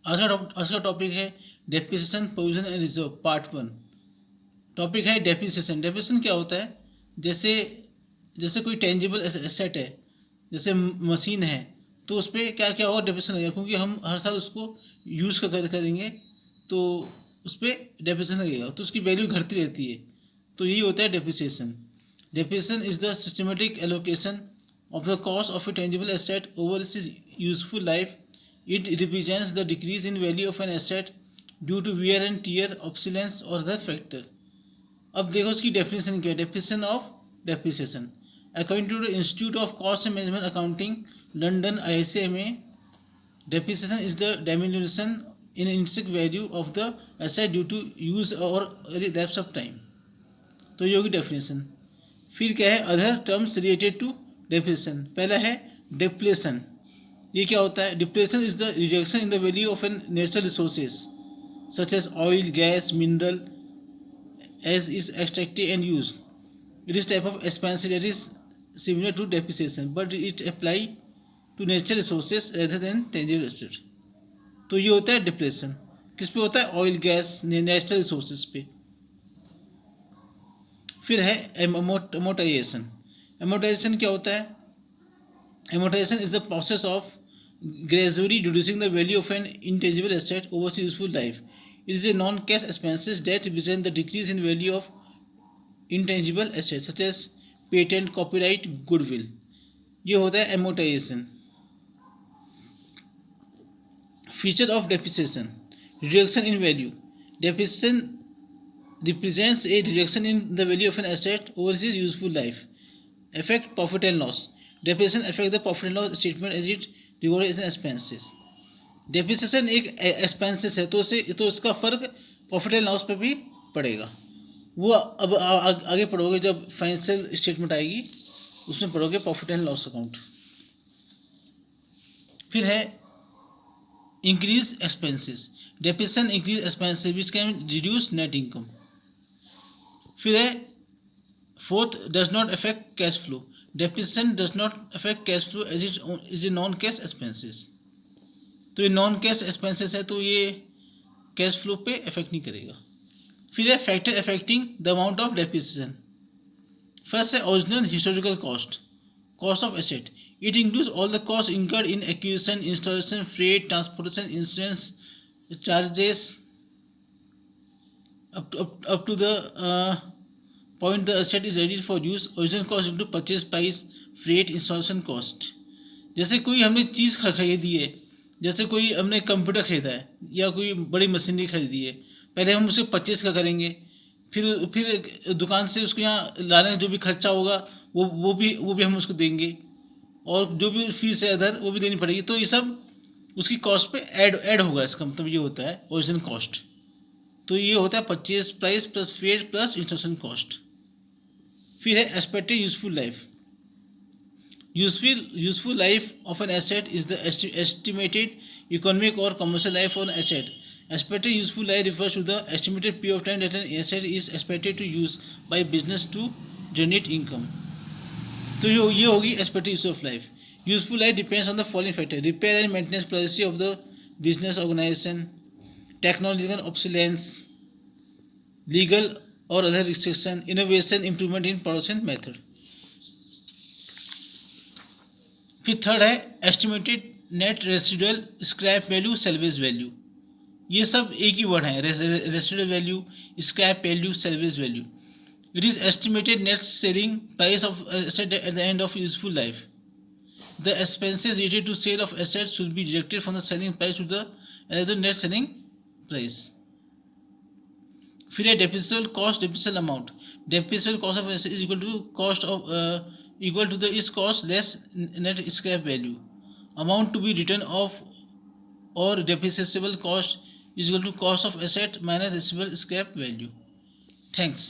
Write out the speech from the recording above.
आज का टॉपिक है depreciation, provision and reserve, part 1। Topic है डेप्रिसिएशन। डेप्रिसिएशन क्या होता है? जैसे जैसे कोई टेंजिबल एसेट है, जैसे मशीन है, तो उस पर क्या क्या होगा, डेप्रिसिएशन लगेगा, क्योंकि हम हर साल उसको यूज़ करेंगे, तो उस पर डेप्रिसिएशन लगेगा, तो उसकी वैल्यू घटती रहती है। तो यही होता है depreciation. Depreciation is the systematic allocation of the cost of a tangible asset over its useful life. It represents the decrease in value of an asset due to wear and tear, obsolescence or other factor. अब देखो इसकी definition क्या है। Definition of depreciation according to the institute of cost and management accounting, London, ISA में, depreciation is the diminution in intrinsic value of the asset due to use और lapse of time. तो ये होगी definition. फिर क्या है, other terms related to depreciation. पहला है डिप्लेशन। ये क्या होता है? Depletion is the reduction in the value of an natural resources such as oil, gas, mineral as is extracted and use. It is type of expensive that is similar to depreciation but it apply to natural resources rather than tangible asset. तो ये होता है depletion. किस पे होता है? Oil, gas, natural resources पे। फिर है एमोटाइजेशन। एमोटाइजेशन क्या होता है? Amortization is the process of gradually reducing the value of an intangible asset over its useful life. It is a non-cash expenses that represent the decrease in value of intangible assets such as patent, copyright, goodwill. ये होता है amortization. Feature of depreciation: reduction in value. Depreciation represents a reduction in the value of an asset over its useful life. Affect profit and loss. Depreciation affect the profit and loss statement as it recorded as an expenses. Depreciation एक expenses है, तो इसका फर्क profit and loss पे भी पड़ेगा। वो अब आगे पढ़ोगे जब फाइनेंशियल स्टेटमेंट आएगी, उसमें पढ़ोगे प्रॉफिट एंड लॉस अकाउंट। फिर है increase expenses. Depreciation increase expenses which can reduce net income. फिर है fourth, does not affect cash flow. Depreciation does not affect cash flow as it is a non cash expenses. तो ये non cash expenses है, तो ये cash flow पे affect नहीं करेगा। फिर है factor affecting the amount of depreciation. First है original historical cost, cost of asset. It includes all the cost incurred in acquisition, installation, freight, transportation, insurance charges up to the point the asset is ready for use. Original cost into purchase price, freight, installation cost. जैसे कोई हमने चीज़ खरीदी है, जैसे कोई हमने computer खरीदा है या कोई बड़ी मशीनरी खरीदी है, पहले हम उसे परचेज का करेंगे, फिर दुकान से उसको यहाँ लाने का जो भी खर्चा होगा वो भी हम उसको देंगे, और जो भी फीस है अदर वो भी देनी पड़ेगी। तो ये सब उसकी कॉस्ट पे ऐड होगा। इसका मतलब ये होता है ओरिजिनल कॉस्ट। तो ये होता है purchase price plus fare plus installation cost. फिर है expected useful life. Useful life of an asset is the estimated economic और commercial life of an asset. Expected useful life refers to the estimated period of time that an asset is expected to use by business to generate income. तो ये होगी expected useful life. Useful life depends on the following factor: repair and maintenance policy of the business organization, technological obsolescence, legal or other restriction, innovation, improvement in production method. फिर third है estimated net residual scrap value, salvage value. ये सब एक ही word है, residual value, scrap value, salvage value. It is estimated net selling price of asset at the end of useful life. The expenses related to sale of assets should be deducted from the selling price to the net selling price. फिर है depreciable cost, depreciable amount. Depreciable cost of asset is equal to cost of equal to the is cost less net scrap value. Amount to be written off or depreciable cost is equal to cost of asset minus receivable scrap value. Thanks.